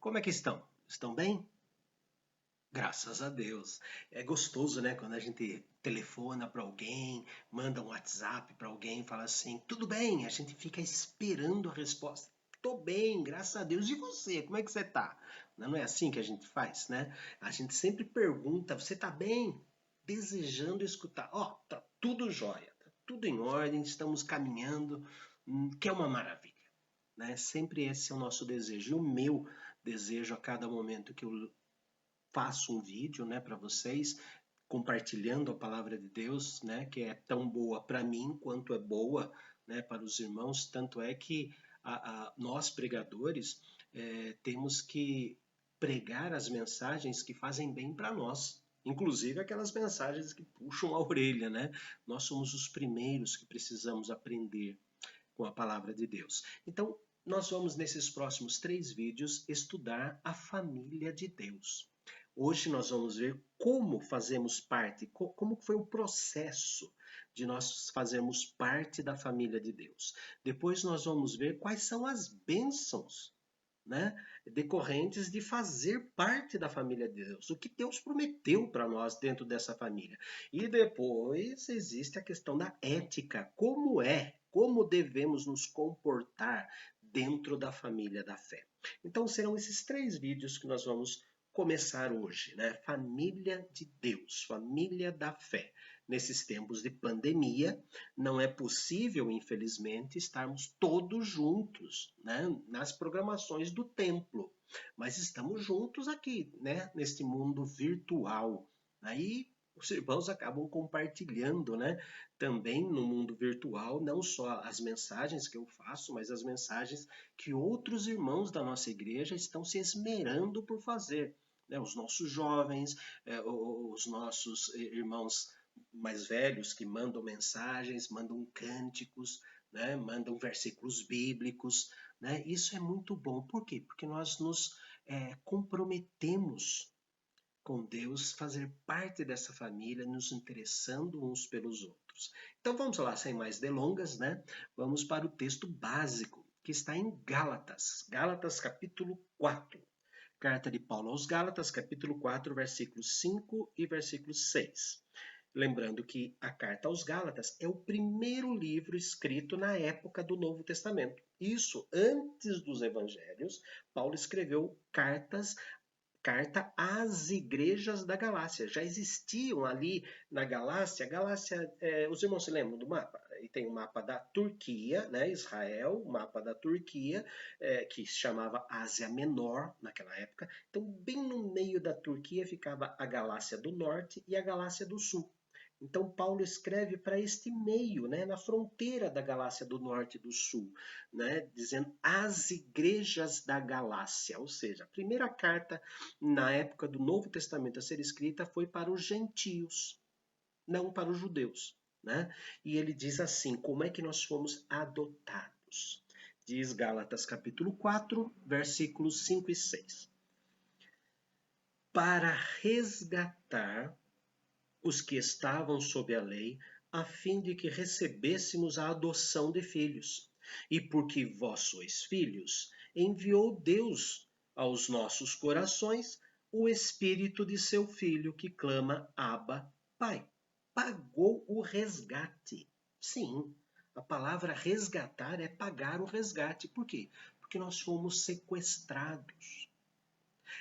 Como é que estão? Estão bem? Graças a Deus. É gostoso, né? Quando a gente telefona para alguém, manda um WhatsApp para alguém e fala assim: tudo bem? A gente fica esperando a resposta. Tô bem, graças a Deus. E você? Como é que você tá? Não é assim que a gente faz, né? A gente sempre pergunta: você tá bem? Desejando escutar. Ó, tá tudo jóia, tá tudo em ordem, estamos caminhando, que é uma maravilha, né? Sempre esse é o nosso desejo. E o meu desejo a cada momento que eu faço um vídeo, né, para vocês, compartilhando a palavra de Deus, né, que é tão boa para mim quanto é boa, né, para os irmãos. Tanto é que nós pregadores temos que pregar as mensagens que fazem bem para nós. Inclusive aquelas mensagens que puxam a orelha, né? Nós somos os primeiros que precisamos aprender com a palavra de Deus. Então, nós vamos nesses próximos 3 vídeos estudar a família de Deus. Hoje nós vamos ver como fazemos parte, como foi o processo de nós fazermos parte da família de Deus. Depois nós vamos ver quais são as bênçãos, né, decorrentes de fazer parte da família de Deus, o que Deus prometeu para nós dentro dessa família. E depois existe a questão da ética, como devemos nos comportar dentro da família da fé. Então serão esses 3 vídeos que nós vamos começar hoje, né? Família de Deus, família da fé. Nesses tempos de pandemia, não é possível, infelizmente, estarmos todos juntos, né, nas programações do templo, mas estamos juntos aqui, né, neste mundo virtual. Aí os irmãos acabam compartilhando, né, também no mundo virtual, não só as mensagens que eu faço, mas as mensagens que outros irmãos da nossa igreja estão se esmerando por fazer, né, os nossos jovens, os nossos irmãos mais velhos que mandam mensagens, mandam cânticos, né, mandam versículos bíblicos, né? Isso é muito bom. Por quê? Porque nós nos comprometemos com Deus, fazer parte dessa família, nos interessando uns pelos outros. Então vamos lá, sem mais delongas, né? Vamos para o texto básico, que está em Gálatas, Gálatas capítulo 4. Carta de Paulo aos Gálatas, capítulo 4, versículos 5 e versículo 6. Lembrando que a Carta aos Gálatas é o primeiro livro escrito na época do Novo Testamento. Isso, antes dos evangelhos, Paulo escreveu carta às igrejas da Galácia. Já existiam ali na Galácia, os irmãos se lembram do mapa? E tem o mapa da Turquia, né, Israel, o mapa da Turquia, que se chamava Ásia Menor naquela época. Então, bem no meio da Turquia ficava a Galácia do Norte e a Galácia do Sul. Então, Paulo escreve para este meio, né, na fronteira da Galácia do Norte e do Sul, né, dizendo as igrejas da Galácia. Ou seja, a primeira carta na época do Novo Testamento a ser escrita foi para os gentios, não para os judeus. Né? E ele diz assim: como é que nós fomos adotados? Diz Gálatas capítulo 4, versículos 5 e 6. Para resgatar os que estavam sob a lei, a fim de que recebêssemos a adoção de filhos. E porque vós sois filhos, enviou Deus aos nossos corações o Espírito de seu Filho, que clama Abba, Pai. Pagou o resgate. Sim, a palavra resgatar é pagar o resgate. Por quê? Porque nós fomos sequestrados.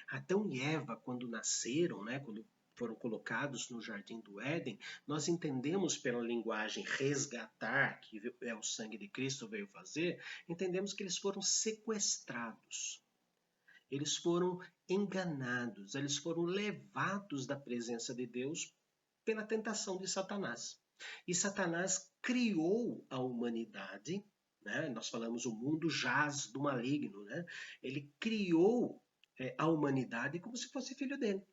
Adão e Eva, quando nasceram, né, quando foram colocados no Jardim do Éden, nós entendemos pela linguagem resgatar, que é o sangue de Cristo veio fazer, entendemos que eles foram sequestrados. Eles foram enganados, eles foram levados da presença de Deus pela tentação de Satanás. E Satanás criou a humanidade, né? Nós falamos o mundo jaz do maligno, né? Ele criou a humanidade como se fosse filho dele.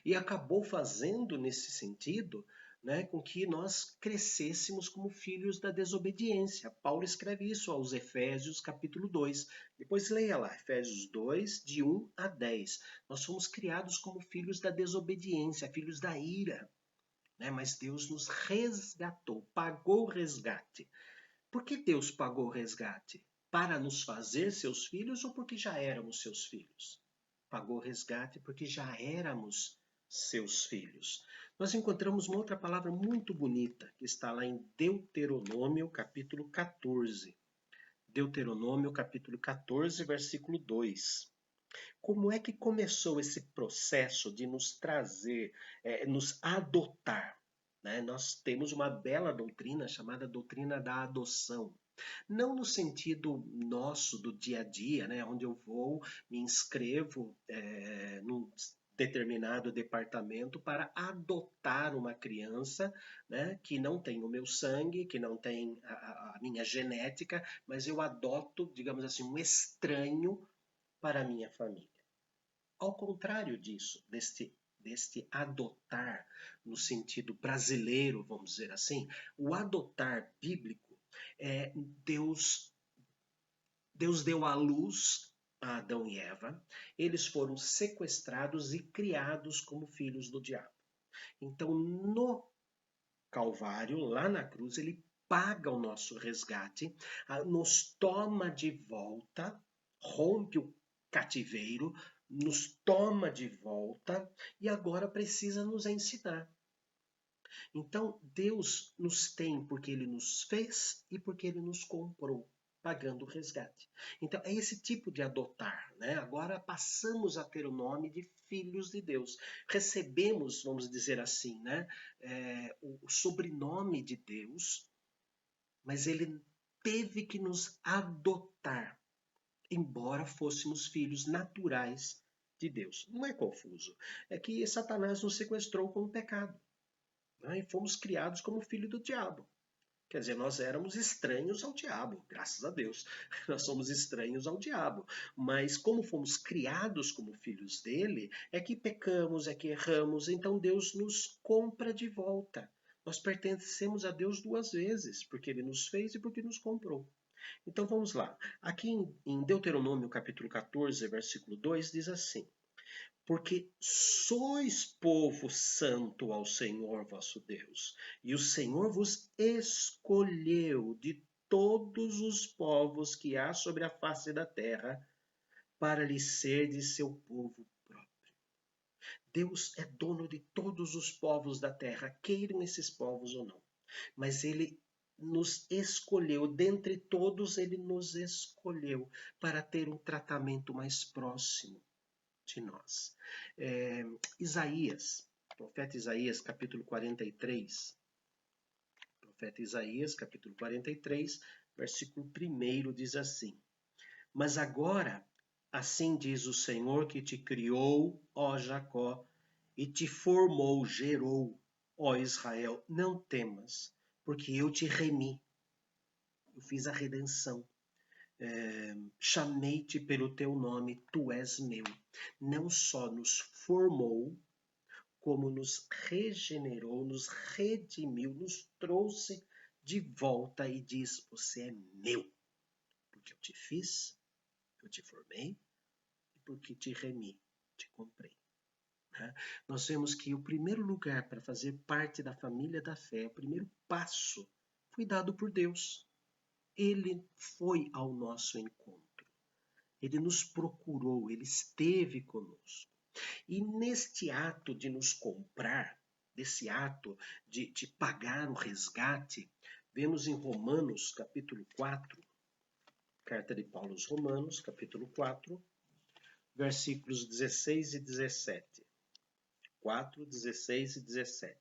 E acabou fazendo nesse sentido, né, com que nós crescêssemos como filhos da desobediência. Paulo escreve isso aos Efésios capítulo 2. Depois leia lá, Efésios 2, de 1 a 10. Nós fomos criados como filhos da desobediência, filhos da ira. Né? Mas Deus nos resgatou, pagou o resgate. Por que Deus pagou o resgate? para nos fazer seus filhos ou porque já éramos seus filhos? Pagou o resgate porque já éramos seus filhos. Nós encontramos uma outra palavra muito bonita que está lá em Deuteronômio, capítulo 14. Deuteronômio, capítulo 14, versículo 2. Como é que começou esse processo de nos trazer, nos adotar? Né? Nós temos uma bela doutrina chamada doutrina da adoção. Não no sentido nosso do dia a dia, né? Onde eu vou, me inscrevo num determinado departamento para adotar uma criança, né, que não tem o meu sangue, que não tem a minha genética, mas eu adoto, digamos assim, um estranho para a minha família. Ao contrário disso, deste adotar no sentido brasileiro, vamos dizer assim, o adotar bíblico é Deus deu à luz a Adão e Eva, eles foram sequestrados e criados como filhos do diabo. Então, no Calvário, lá na cruz, ele paga o nosso resgate, nos toma de volta, rompe o cativeiro, nos toma de volta e agora precisa nos ensinar. Então, Deus nos tem porque ele nos fez e porque ele nos comprou, pagando o resgate. Então, é esse tipo de adotar, né? Agora passamos a ter o nome de filhos de Deus. Recebemos, vamos dizer assim, né? O sobrenome de Deus, mas ele teve que nos adotar, embora fôssemos filhos naturais de Deus. Não é confuso. É que Satanás nos sequestrou com o pecado, né? E fomos criados como filho do diabo. Quer dizer, nós éramos estranhos ao diabo, graças a Deus. Nós somos estranhos ao diabo. Mas como fomos criados como filhos dele, é que pecamos, é que erramos, então Deus nos compra de volta. Nós pertencemos a Deus duas vezes, porque ele nos fez e porque nos comprou. Então vamos lá. Aqui em Deuteronômio capítulo 14, versículo 2, diz assim: porque sois povo santo ao Senhor vosso Deus, e o Senhor vos escolheu de todos os povos que há sobre a face da terra, para lhe ser de seu povo próprio. Deus é dono de todos os povos da terra, queiram esses povos ou não. Mas ele nos escolheu, dentre todos, ele nos escolheu para ter um tratamento mais próximo de nós. Isaías, profeta Isaías, capítulo 43. Profeta Isaías, capítulo 43, versículo 1 diz assim: mas agora, assim diz o Senhor que te criou, ó Jacó, e te formou, gerou, ó Israel, não temas, porque eu te remi, eu fiz a redenção. Chamei-te pelo teu nome, tu és meu. Não só nos formou, como nos regenerou, nos redimiu, nos trouxe de volta e diz: você é meu, porque eu te fiz, eu te formei e porque te remi, te comprei. Né? Nós vemos que o primeiro lugar para fazer parte da família da fé, o primeiro passo, foi dado por Deus. Ele foi ao nosso encontro. Ele nos procurou, ele esteve conosco. E neste ato de nos comprar, desse ato de pagar o resgate, vemos em Romanos, capítulo 4, carta de Paulo aos Romanos, capítulo 4, versículos 16 e 17. 4, 16 e 17.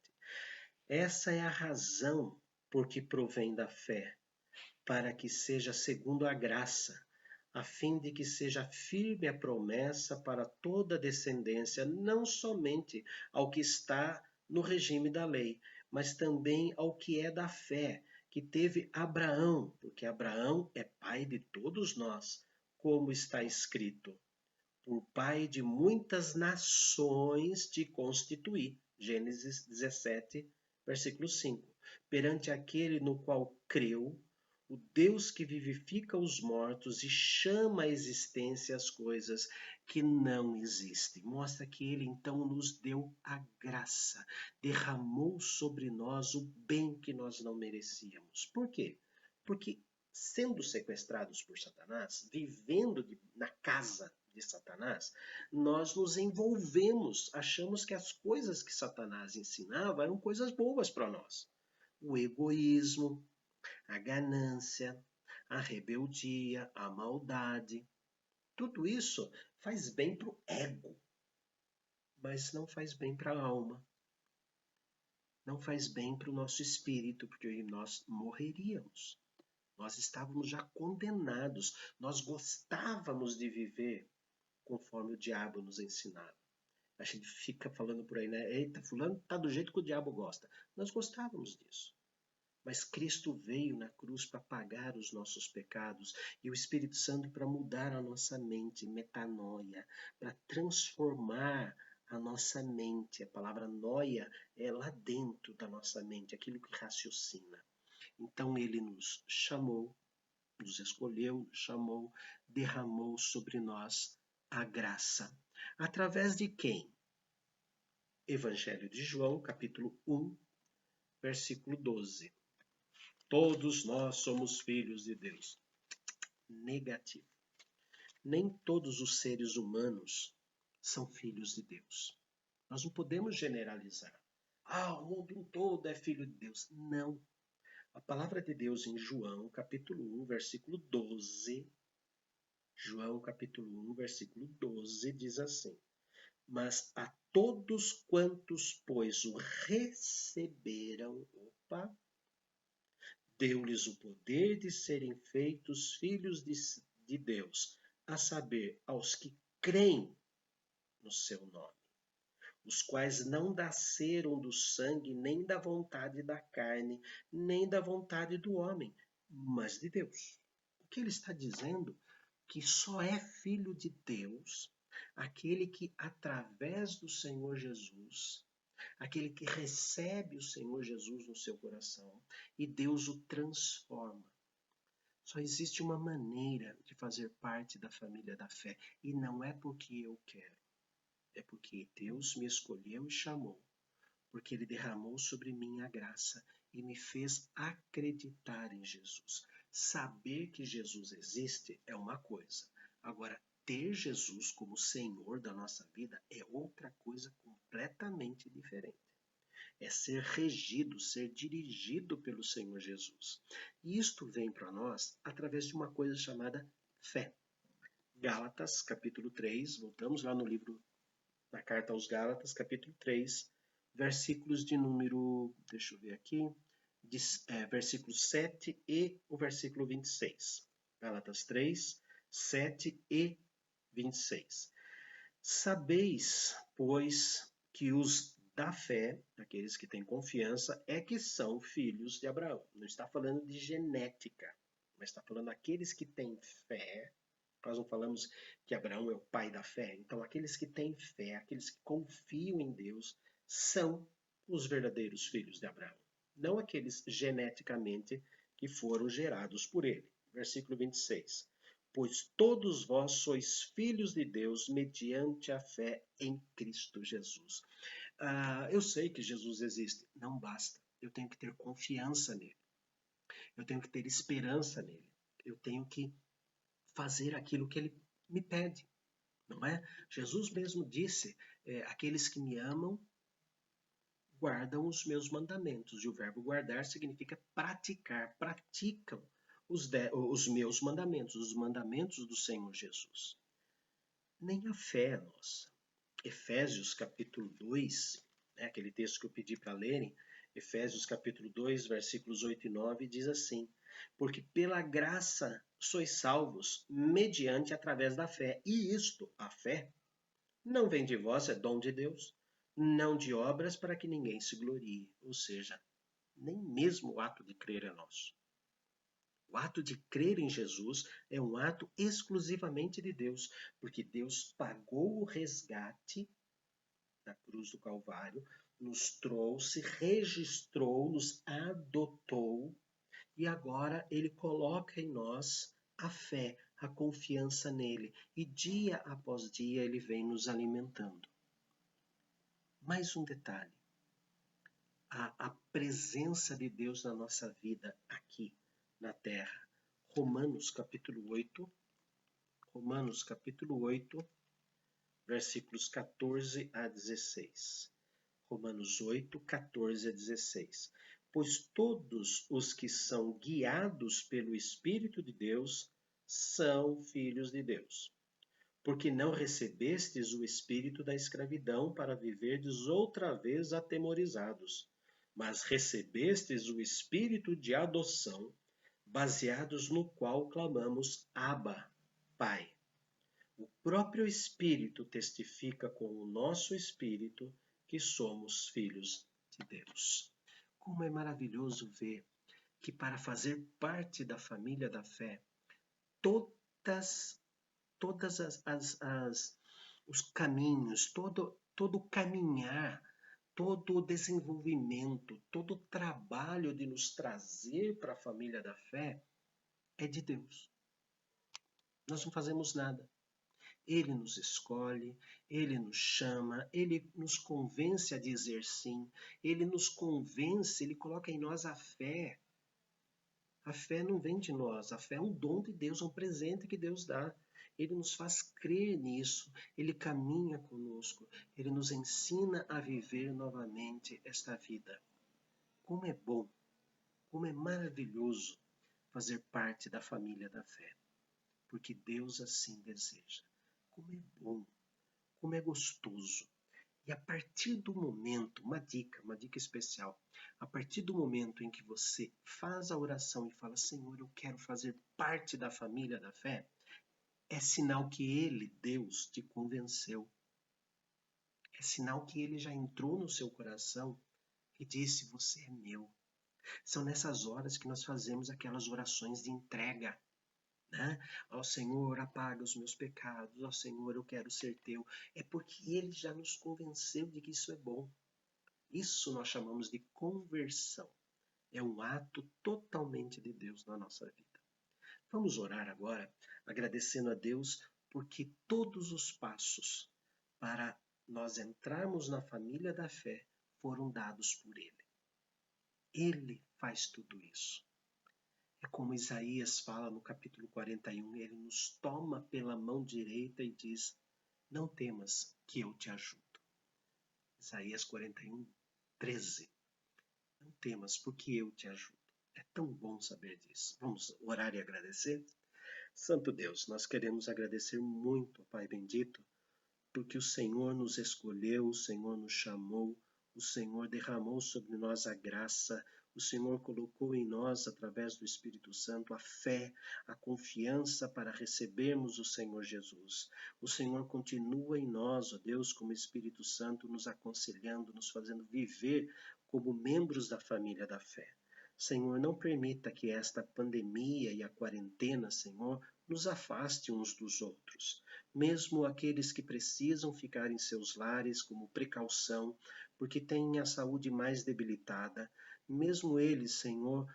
Essa é a razão por que provém da fé, para que seja segundo a graça, a fim de que seja firme a promessa para toda a descendência, não somente ao que está no regime da lei, mas também ao que é da fé, que teve Abraão, porque Abraão é pai de todos nós, como está escrito: por pai de muitas nações te constituí. Gênesis 17, versículo 5. Perante aquele no qual creu, o Deus que vivifica os mortos e chama à existência as coisas que não existem. Mostra que ele então nos deu a graça, derramou sobre nós o bem que nós não merecíamos. Por quê? Porque sendo sequestrados por Satanás, vivendo na casa de Satanás, nós nos envolvemos, achamos que as coisas que Satanás ensinava eram coisas boas para nós. O egoísmo, a ganância, a rebeldia, a maldade. Tudo isso faz bem para o ego, mas não faz bem para a alma. Não faz bem para o nosso espírito, porque nós morreríamos. Nós estávamos já condenados. Nós gostávamos de viver conforme o diabo nos ensinava. A gente fica falando por aí, né? Eita, fulano tá do jeito que o diabo gosta. Nós gostávamos disso. Mas Cristo veio na cruz para pagar os nossos pecados e o Espírito Santo para mudar a nossa mente, metanoia, para transformar a nossa mente. A palavra noia é lá dentro da nossa mente, aquilo que raciocina. Então ele nos chamou, nos escolheu, nos chamou, derramou sobre nós a graça. Através de quem? Evangelho de João, capítulo 1, versículo 12. Todos nós somos filhos de Deus. Negativo. Nem todos os seres humanos são filhos de Deus. Nós não podemos generalizar. O mundo todo é filho de Deus. Não. A palavra de Deus em João, capítulo 1, versículo 12. João, capítulo 1, versículo 12, diz assim: Mas a todos quantos, pois, o receberam, deu-lhes o poder de serem feitos filhos de Deus, a saber, aos que creem no seu nome, os quais não nasceram do sangue, nem da vontade da carne, nem da vontade do homem, mas de Deus. O que ele está dizendo? Que só é filho de Deus aquele que, através do Senhor Jesus, aquele que recebe o Senhor Jesus no seu coração e Deus o transforma. Só existe uma maneira de fazer parte da família da fé e não é porque eu quero, é porque Deus me escolheu e chamou, porque Ele derramou sobre mim a graça e me fez acreditar em Jesus. Saber que Jesus existe é uma coisa, agora ter Jesus como Senhor da nossa vida é outra coisa completamente diferente. É ser regido, ser dirigido pelo Senhor Jesus. E isto vem para nós através de uma coisa chamada fé. Gálatas, capítulo 3, voltamos lá no livro, na carta aos Gálatas, capítulo 3, versículos de número, deixa eu ver aqui, versículo 7 e o versículo 26. Gálatas 3, 7 e 26. Sabeis, pois, que os da fé, aqueles que têm confiança, é que são filhos de Abraão. Não está falando de genética, mas está falando aqueles que têm fé. Nós não falamos que Abraão é o pai da fé. Então, aqueles que têm fé, aqueles que confiam em Deus, são os verdadeiros filhos de Abraão. Não aqueles geneticamente que foram gerados por ele. Versículo 26. Pois todos vós sois filhos de Deus mediante a fé em Cristo Jesus. Eu sei que Jesus existe. Não basta. Eu tenho que ter confiança nele. Eu tenho que ter esperança nele. Eu tenho que fazer aquilo que ele me pede. Não é? Jesus mesmo disse, aqueles que me amam guardam os meus mandamentos. E o verbo guardar significa praticar. Praticam os meus mandamentos, os mandamentos do Senhor Jesus. Nem a fé é nossa. Efésios capítulo 2, aquele texto que eu pedi para lerem, Efésios capítulo 2, versículos 8 e 9, diz assim: Porque pela graça sois salvos, mediante através da fé. E isto, a fé, não vem de vós, é dom de Deus, não de obras para que ninguém se glorie. Ou seja, nem mesmo o ato de crer é nosso. O ato de crer em Jesus é um ato exclusivamente de Deus, porque Deus pagou o resgate na cruz do Calvário, nos trouxe, registrou, nos adotou e agora Ele coloca em nós a fé, a confiança nele e dia após dia Ele vem nos alimentando. Mais um detalhe, a presença de Deus na nossa vida aqui na Terra Romanos capítulo 8, Romanos capítulo 8, versículos 14 a 16. Romanos 8, 14 a 16. Pois todos os que são guiados pelo Espírito de Deus são filhos de Deus. Porque não recebestes o espírito da escravidão para viverdes outra vez atemorizados, mas recebestes o espírito de adoção, baseados no qual clamamos Abba, Pai. O próprio Espírito testifica com o nosso espírito que somos filhos de Deus. Como é maravilhoso ver que para fazer parte da família da fé, todas os caminhos, todo o caminhar, todo o desenvolvimento, todo o trabalho de nos trazer para a família da fé é de Deus. Nós não fazemos nada. Ele nos escolhe, Ele nos chama, Ele nos convence a dizer sim, Ele nos convence, Ele coloca em nós a fé. A fé não vem de nós, a fé é um dom de Deus, um presente que Deus dá. Ele nos faz crer nisso, Ele caminha conosco, Ele nos ensina a viver novamente esta vida. Como é bom, como é maravilhoso fazer parte da família da fé, porque Deus assim deseja. Como é bom, como é gostoso. E a partir do momento, uma dica especial, a partir do momento em que você faz a oração e fala, Senhor, eu quero fazer parte da família da fé, é sinal que Ele, Deus, te convenceu. É sinal que Ele já entrou no seu coração e disse, você é meu. São nessas horas que nós fazemos aquelas orações de entrega. Né? Ó Senhor, apaga os meus pecados, ó Senhor, eu quero ser teu. É porque Ele já nos convenceu de que isso é bom. Isso nós chamamos de conversão. É um ato totalmente de Deus na nossa vida. Vamos orar agora, agradecendo a Deus porque todos os passos para nós entrarmos na família da fé foram dados por Ele. Ele faz tudo isso. É como Isaías fala no capítulo 41, ele nos toma pela mão direita e diz, não temas que eu te ajudo. Isaías 41, 13. Não temas porque eu te ajudo. É tão bom saber disso. Vamos orar e agradecer? Santo Deus, nós queremos agradecer muito, Pai bendito, porque o Senhor nos escolheu, o Senhor nos chamou, o Senhor derramou sobre nós a graça, o Senhor colocou em nós, através do Espírito Santo, a fé, a confiança para recebermos o Senhor Jesus. O Senhor continua em nós, ó Deus, como Espírito Santo, nos aconselhando, nos fazendo viver como membros da família da fé. Senhor, não permita que esta pandemia e a quarentena, Senhor, nos afaste uns dos outros. Mesmo aqueles que precisam ficar em seus lares como precaução, porque têm a saúde mais debilitada, mesmo eles, Senhor,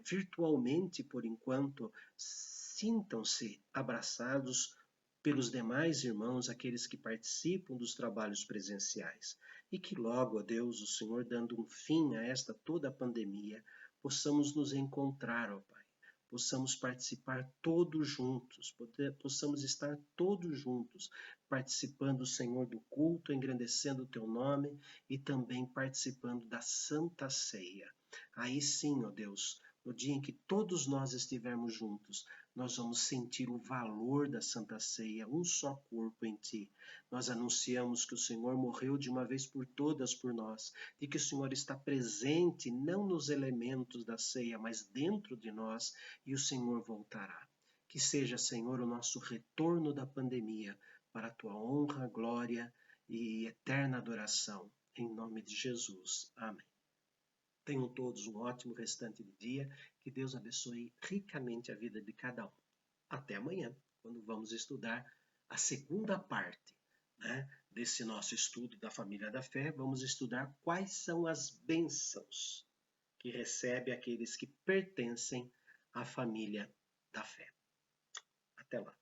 virtualmente por enquanto, sintam-se abraçados pelos demais irmãos, aqueles que participam dos trabalhos presenciais. E que logo, ó Deus, o Senhor, dando um fim a esta toda a pandemia, possamos nos encontrar, ó Pai. Possamos participar todos juntos, possamos estar todos juntos, participando, Senhor, do culto, engrandecendo o Teu nome e também participando da Santa Ceia. Aí sim, ó Deus, no dia em que todos nós estivermos juntos, nós vamos sentir o valor da Santa Ceia, um só corpo em Ti. Nós anunciamos que o Senhor morreu de uma vez por todas por nós, e que o Senhor está presente não nos elementos da ceia, mas dentro de nós, e o Senhor voltará. Que seja, Senhor, o nosso retorno da pandemia, para a Tua honra, glória e eterna adoração. Em nome de Jesus. Amém. Tenham todos um ótimo restante de dia. Que Deus abençoe ricamente a vida de cada um. Até amanhã, quando vamos estudar a segunda parte, né, desse nosso estudo da família da fé. Vamos estudar quais são as bênçãos que recebe aqueles que pertencem à família da fé. Até lá.